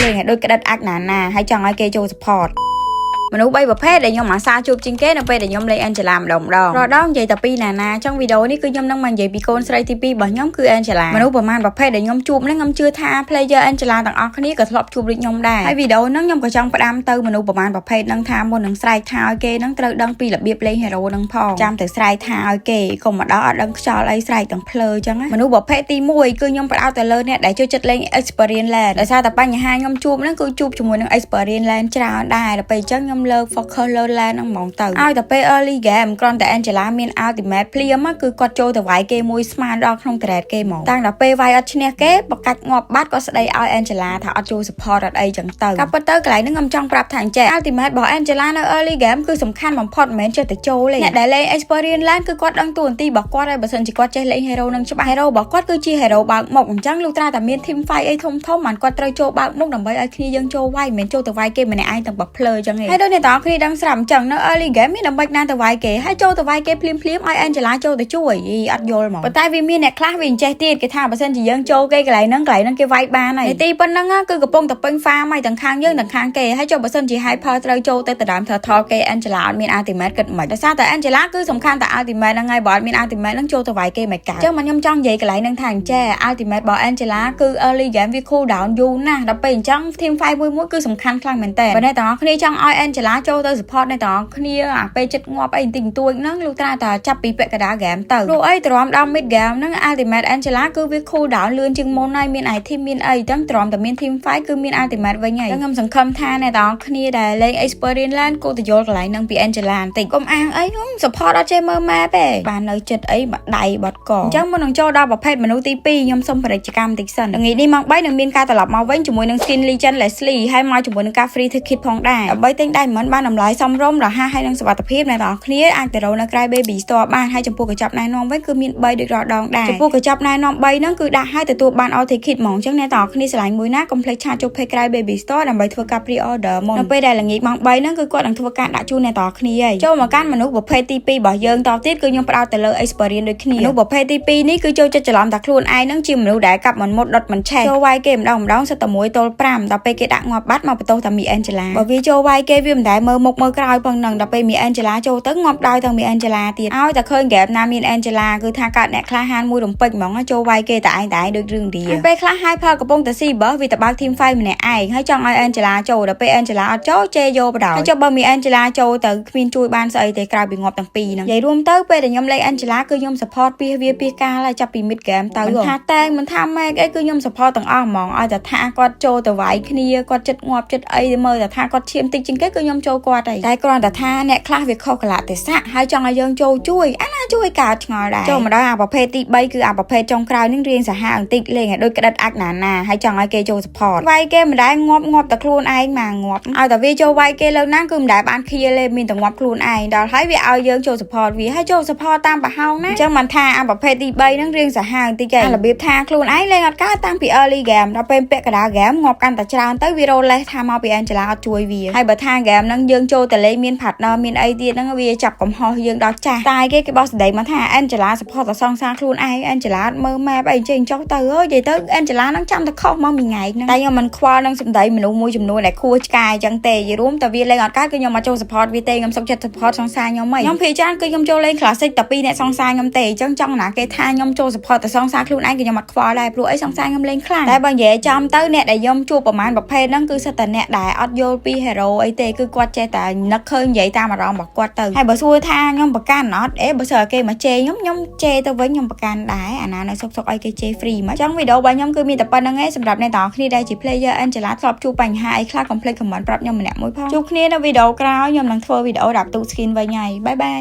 លេងដូចក្តិតអាចណាហើយចង់ឲ្យគេចូល support មនុស្ស3ប្រភេទដែលខ្ញុំអាសាជួបជាងគេនៅពេលដែលខ្ញុំលេង Angela ម្ដងរាល់ដងនិយាយតែពីណាចង់វីដេអូនេះគឺខ្ញុំនឹងមកនិយាយពីកូនស្រីទី2របស់ខ្ញុំគឺ Angela មនុស្សប្រមាណប្រភេទដែលខ្ញុំជួបហ្នឹងខ្ញុំជឿថា player Angela ទាំងអស់គ្នាក៏ធ្លាប់ជួបដូចខ្ញុំដែរហើយវីដេអូហ្នឹងខ្ញុំក៏ចង់ផ្ដាំទៅមនុស្សប្រមាណប្រភេទហ្នឹងថាមុននឹងស្រែកថាឲ្យគេហ្នឹងត្រូវដឹងពីរបៀបលេង hero ហ្នឹងផងចាំទៅស្រែកថាឲ្យគេកុំមកដល់អត់ដឹងខ្យល់អីស្រែកទាំងភ្លើអញ្ចឹងមនុស្សប្រភេទទី1គឺខ្ញុំផ្ដោតទៅលើអ្នកដែលចូលចិត្តលេង experience land ដោយសារតែបញ្ហាខ្ញុំជួបហ្នឹងគឺជួបជាមួយនឹង experience land ច្រើនដែរដល់ពេលអញ្ចឹងខ្ញុំលើក focus លើ land ហ្នឹងហ្មងទៅឲ្យតែពេល early game គ្រាន់តែ Angela មាន ultimate ភ្លាមគឺគាត់ចូលទៅវាយគេមួយស្មានដល់ក្នុង turret គេហ្មងតាំងដល់ពេលវាយអត់ឈ្នះគេបកាច់ងាប់បាត់គាត់ស្ដីឲ្យ Angela ថាអត់ចូល support អត់អីចឹងទៅកាប់ទៅកន្លែងហ្នឹងខ្ញុំចង់ប្រាប់ថាអញ្ចឹង ultimate របស់ Angela នៅ early game គឺសំខាន់បំផុតមិនមែនចេះតែចូលទេអ្នកដែលលេង experience land គឺគាត់ដឹងតួនាទីរបស់គាត់ហើយបើសិនជាគាត់ចេះលេង hero នឹងច្បាស់ hero របស់គាត់គឺជា hero បើកមុខអញ្ចឹងលុះត្រាតែមាន team fight អីធំបានគាត់ត្រូវចូលបើកមុខដើម្បីឲ្យគ្នាយើងចូលវាយមិនមែនចូលទៅវាយគេម្នាក់ឯងទាំងបើភ្លើអញ្ចឹងឯងហើយដូចអ្នកទាំងគ្នាដឹងស្រាប់អញ្ចឹងនៅ early game មានដើម្បីណាទៅវាយគេហើយចូលទៅវាយគេភ្លាមឲ្យ Angela ចូលទៅជួយអត់យល់ហ្មងប៉ុន្តែវាមានអ្នកខ្លះវាចេះទៀតគេថាបើសិនជាយើងចូលគេកន្លែងហ្នឹងគេវាយបានហើយទីប៉ុណ្ណឹងគឺកំពុងតែពេញ farm ហើយទាំងខាងយើងទាំងខាងគេហើយចុះបើសិនជា hyper ត្រូវចូលទៅដើម turtle គេ Angela អត់មាន ultimate គិតមិនដោយសារតែ Angela គឺសំខាន់តែ ultimate ហ្នឹងហើយបើអត់មាន ultimate ហ្នឹងចូលទៅវាយគេមិនកើតអញ្ចឹងមកខ្ញុំចង់និយាយកន្លែងហ្នឹងថាអញ្ចេះ ultimate របស់ Angela គឺ early game វា cool down យូរណាស់ដល់ពេលអញ្ចឹង team fight មួយគឺសំខាន់ខ្លាំងមែនតើបើអ្នកទាំងអស់គ្នាចង់ឲ្យ Angela ចូលទៅ support អ្នកទាំងអស់គ្នាអាពេលចិត្តងាប់អីបន្តិចបន្តួចហ្នឹងលុះត្រាតែចាប់ពីពាក់កណ្ដាល game ទៅព្រោះអីទ្រាំដល់ mid game ហ្នឹង ultimate Angela គឺវា cool down លឿនជាងមុនហើយមាន item មានអីចឹងទ្រាំតែមាន team fight គឺមាន ultimate វិញហើយខ្ញុំសង្ឃឹមថាអ្នកទាំងអស់គ្នាដែលលេង experience land គួរតែយល់កន្លែងហ្នឹងពី Angela បន្តិចកុំអាងអីខ្ញុំ support អត់ចេះមើល map ទេបាននៅចិត្តអីបាត់ដៃបាត់កអញ្ចឹងមុននឹងចូលដល់ប្រភេទមនុស្សទី2ខ្ញុំសូមបរិយាកម្មបន្តិចសិនថ្ងៃនេះម៉ោង3នឹងមានការត្រឡប់មកវិញជាមួយនឹង skin legend Leslie ហើយមកជាមួយនឹងការ free ticket ផងដែរដើម្បីទិញ diamond បានតម្លៃសមរម្យរហ័សហើយនឹងសុវត្ថិភាពអ្នកទាំងអស់គ្នាអាចទៅរកនៅក្រៅ baby store បានហើយចំពោះកញ្ចប់ណែនាំវិញគឺមាន3ដូចរាល់ដងដែរចំពោះកញ្ចប់ណែនាំ3ហ្នឹងគឺដាក់ឲ្យទទួលបាន all ticket ហ្មងអញ្ចឹងអ្នកទាំងអស់គ្នាឆ្លាញ់មួយណាកុំភ្លេចឆាតចូល page ក្រៅ baby store ដើម្បីធ្វើការ pre order មុននៅពេលដែលល្ងាចម៉ោង3ហ្នឹងគឺគាត់នឹងធ្វើការដាក់ជូនអ្នកទាំងអស់គ្នាហើយចូលមកកាន់មនុស្សប្រភេទទី2របស់យើងតទៀតគឺខ្ញុំផ្ដោតទៅលើ experience ដូចគ្នាមនុស្សប្រភេទទី2នេះគឺចូលចិត្តច្រឡំតែខ្លួនឯងហ្នឹងជាមនុស្សដែលកាប់មិនមុតដុតមិនឆេះចូលវាយគេម្ដងសិតតែ1ទល់5ដល់ពេលគេដាក់ងាប់បាត់មកបន្ទោសតែមី Angela បើវាចូលវាយគេវាមិនដែលមើលមុខមើលក្រោយផងហ្នឹងដល់ពេលមី Angela ចូលទៅងាប់ដោយទាំងមី Angela ទៀតឲ្យតែឃើញ gap ណាមាន Angela គឺថាកើតអ្នកក្លាហានមួយរំពេចហ្មងចូលវាយគេតែឯងដូចរឿងរីពេលខ្លះហើយផលកំពុងតែស៊ីបើវាទៅបើក team fight ម្នាក់ឯងហើយចង់ឲ្យ Angela ចូលដល់ពេល Angela អត់ចូលជេរយកបដ ហើយចុះបើមី Angela ចូលទៅគ្មានជួយបានស្អីទេក្រៅពីងាប់ទាំងពីរហ្នឹងនិយាយរួមទៅពេលដែលខ្ញុំលេង Angela គឺខ្ញុំ support ពីវាពីកាលហើយចាប់ពី mid game ទៅមិនថាតែងមិនថា mag អីគឺខ្ញុំ support ទាំងអស់ហ្មងឲ្យតែថាគាត់ចូលទៅវាយគ្នាគាត់ចិត្តងាប់ចិត្តអីមើលតែថាគាត់ឈាមតិចជាងគេគឺខ្ញុំចូលគាត់ហើយតែគ្រាន់តែថាអ្នកខ្លះវាខុសកលៈទេសៈហើយចង់ឲ្យយើងចូលជួយអាណាជួយកើតឆ្ងល់ដែរចូលមកដល់អាប្រភេទទី3គឺអាប្រភេទចុងក្រោយនឹងរៀងសាហាវបន្តិចលេងឲ្យដូចក្តិតអាចណាហើយចង់ឲ្យគេចូល support វាយគេមិនដែលងាប់តែខ្លួនឯងមកងាប់ឲ្យតែវាចូលវាយគេលើណាគឺមិនដែលបានឃ្លាលេមានតែងាប់ខ្លួនឯងដល់ហើយវាឲ្យយើងចូល support វាហើយចូល support តាមប្រហោងណាអញ្ចឹងមិនថាអាប្រភេទទី3នឹងរៀងសាហាវបន្តិចឯងរបៀបថាខ្លួនឯងលេងអត់កើតតាំងពី early game ដល់ពេលពាក់កណ្ដាល game ងាប់កាន់តែច្រើនទៅវារោលេសថាមកពី Angela អត់ជួយវាហើយបើថា game ហ្នឹងយើងចូលទៅលេងមាន partner មានអីទៀតហ្នឹងវាចាប់កំហុសយើងដល់ចាស់តែគេបោះសម្ដីមកថា Angela support តែសងសាខ្លួនឯង Angela អត់មើល map អីចេញចុះទៅអើយនិយាយទៅ Angela ហ្នឹងចាំតែខុសមកមួយថ្ងៃហ្នឹងតែខ្ញុំមិនខ្វល់នឹងសម្ដីមនុស្សមួយចំនួនដែលខួរឆ្កាយអញ្ចឹងទេយល់រួមតែវាលេងអត់កើតគឺខ្ញុំមកចូល support វាទេខ្ញុំសុខចិត្ត support សងសាខ្ញុំហីខ្ញុំភាគច្រើនគឺខ្ញុំចូលលេង classic តែពីរអ្នកសងសាខ្ញុំទេអញ្ចឹងចង់ណាគេថាខ្ញុំចូល support តែសងសាខ្លួនឯងគឺខ្ញុំអត់ខ្វល់ដែរព្រោះអីសងសាខ្ញុំលេងខ្លាំងតែបើនិយាយចំទៅអ្នកដែលខ្ញុំជួបប្រហែលប្រភេទហ្នឹងគឺសិតតែអ្នកដែលអត់យល់ពី hero អីទេគឺគាត់ចេះតែនឹកឃើញនិយាយតាមអារម្មណ៍របស់គាត់ទៅហើយបើសួរថាខ្ញុំប្រកាន់អត់បើសិនគេមកជេរខ្ញុំជេរទៅវិញខ្ញុំប្រកាន់ដែរអាណានៅសុកអីគេជេរ free មកអញ្ចឹងវីដេអូរបស់ខ្ញុំគឺមានតែប៉ុណ្្នឹងឯងសម្រាប់អ្នកទាំងអស់គ្នាដែលជា player Angela ធ្លាប់ជួបបញ្ហាអីខ្លះកុំភ្លេច comment ប្រាប់ខ្ញុំម្នាក់មួយផងជួបគ្នានៅវីដេអូក្រោយខ្ញុំនឹងធ្វើវីដេអូដាក់ទូ skin វិញហើយបាយបាយ